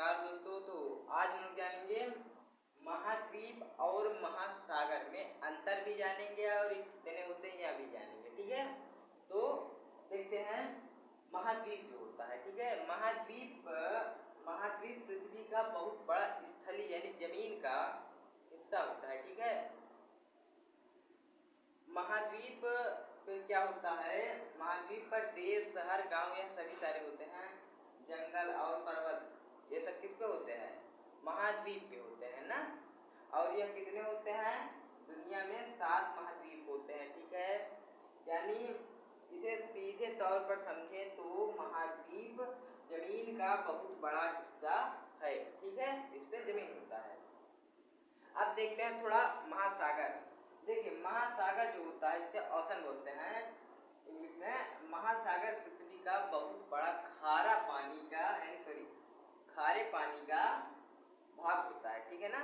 नमस्कार दोस्तों। तो आज हम लोग जानेंगे महाद्वीप और महासागर में अंतर भी जानेंगे और ये कितने होते हैं यह भी जानेंगे। ठीक है, तो देखते हैं महाद्वीप जो होता है। ठीक है, महाद्वीप पृथ्वी का बहुत बड़ा स्थली यानी जमीन का हिस्सा होता है। ठीक है, महाद्वीप पे क्या होता है, महाद्वीप पर देश, शहर, गांव यह सभी सारे होते हैं। जंगल और पर्वत ये सब किस पे होते हैं, महाद्वीप पे होते हैं ना। और यह कितने होते हैं, दुनिया में 7 महाद्वीप होते हैं। ठीक है, यानी इसे सीधे तौर पर समझें तो महाद्वीप जमीन का बहुत बड़ा हिस्सा है। ठीक है, इस पे जमीन होता है। अब देखते हैं थोड़ा महासागर। देखिए महासागर जो होता है इसे ओशन बोलते हैं इंग्लिश में। महासागर पृथ्वी का बहुत बड़ा खारा पानी का खारे पानी का भाग होता है। ठीक है ना,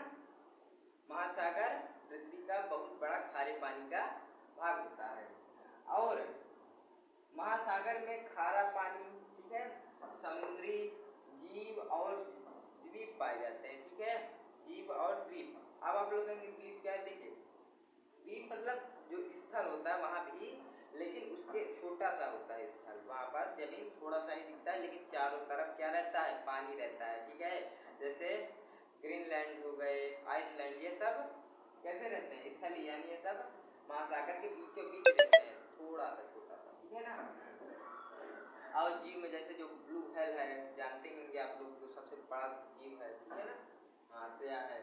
महासागर पृथ्वी का बहुत बड़ा खारे पानी का भाग होता है। और महासागर में खारा पानी, ठीक है, समुद्री जीव और द्वीप पाए जाते हैं। ठीक है, जीव और द्वीप। अब आप लोग द्वीप क्या है, देखिए द्वीप मतलब जो स्थल होता है वहां भी, लेकिन उसके छोटा सा होता है स्थल, वहां पर जमीन थोड़ा सा ही दिखता है, लेकिन चारों तरफ क्या रहता है, पानी रहता है। ठीक है, जैसे ग्रीनलैंड हो गए, आइसलैंड, ये सब कैसे रहते हैं, स्थलीय, यानी ये सब महासागर के बीचों बीच रहते हैं, थोड़ा सा छोटा सा। ठीक है ना, और जीव में जैसे जो ब्लू व्हेल है, जानते होंगे आप लोग, जो सबसे बड़ा जीव है। ठीक है ना, हाँ तो यह है,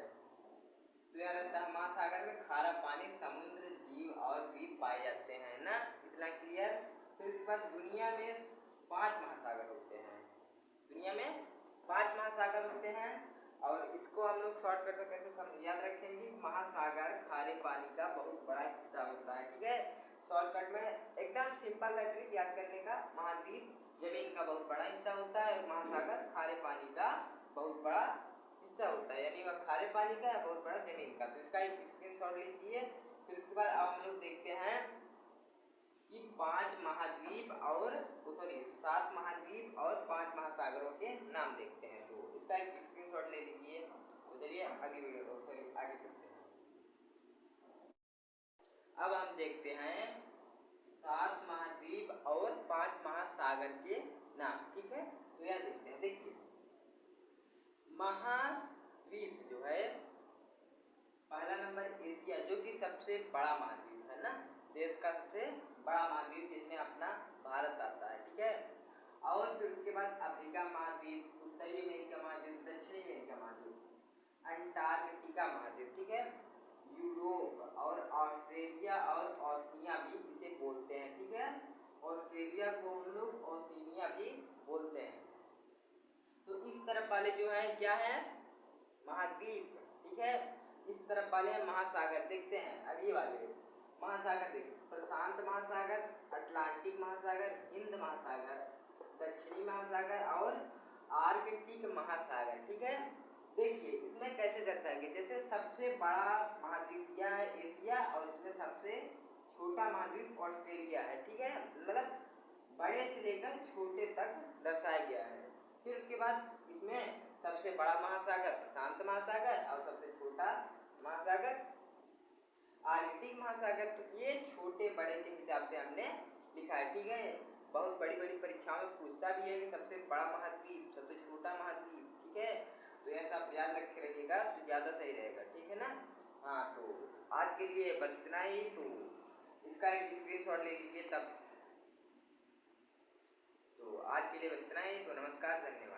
तो यह रहता है महासागर में खारा पानी, समुद्र, जीव और द्वीप पाए जाते हैं ना। इतना क्लियर। फिर उसके बाद दुनिया में 5 महासागर होते हैं। दुनिया में 5 महासागर होते हैं और इसको हम लोग शॉर्टकट में कैसे याद रखेंगे, महासागर खारे पानी का बहुत बड़ा हिस्सा होता है। ठीक है, शॉर्टकट में एकदम सिंपल है ट्रिक याद करने का। महाद्वीप जमीन का बहुत बड़ा हिस्सा होता है और महासागर खारे पानी का बहुत बड़ा हिस्सा होता है, यानी वह खारे पानी का है, बहुत बड़ा जमीन का। तो इसका एक स्क्रीनशॉट लीजिए। फिर उसके बाद अब हम लोग देखते हैं कि 5 महाद्वीप और 7 महाद्वीप और 5 महासागरों के नाम देखते हैं। तो इसका एक स्क्रीनशॉट ले लीजिए। तो चलिए आगे चलते हैं। अब हम देखते हैं 7 महाद्वीप और 5 महासागर के नाम। ठीक है, तो यह देखते हैं। देखिए महाद्वीप जो है, पहला नंबर एशिया, जो कि सबसे बड़ा महाद्वीप है ना, देश का सबसे बड़ा महाद्वीप, जिसमें अपना भारत आता है। ठीक है, और फिर उसके बाद अफ्रीका महाद्वीप, उत्तरी अमेरिका महाद्वीप, दक्षिणी अमेरिका महाद्वीप, अंटार्कटिका महाद्वीप। ठीक है, यूरोप और ऑस्ट्रेलिया और ओशिनिया भी इसे बोलते हैं। ठीक है, ऑस्ट्रेलिया को हम लोग ओशिनिया भी बोलते हैं। तो इस तरफ वाले जो है क्या है, महाद्वीप। ठीक है, इस तरफ वाले हैं महासागर। देखते हैं अब ये वाले महासागर, देखिए प्रशांत महासागर, अटलांटिक महासागर, हिंद महासागर, दक्षिणी महासागर और आर्कटिक महासागर। ठीक है, देखिए इसमें कैसे दर्शाएंगे, जैसे सबसे बड़ा महाद्वीप यह है एशिया और इसमें सबसे छोटा महाद्वीप ऑस्ट्रेलिया है। ठीक है, मतलब बड़े से लेकर छोटे तक दर्शाया गया है। फिर उसके बाद इसमें सबसे बड़ा महासागर प्रशांत महासागर और सबसे छोटा महासागर आर्कटिक महासागर। तो ये छोटे बड़े के हिसाब से हमने लिखा है। ठीक है, बहुत बड़ी बड़ी परीक्षाओं में पूछता भी है कि सबसे बड़ा महाद्वीप, सबसे छोटा महाद्वीप। ठीक है, तो यह सब याद रखे रहिएगा तो ज़्यादा सही रहेगा। ठीक है ना, हाँ तो आज के लिए बस इतना ही। तो इसका एक स्क्रीनशॉट ले लीजिए तब। तो आज के लिए बस इतना ही। तो नमस्कार, धन्यवाद।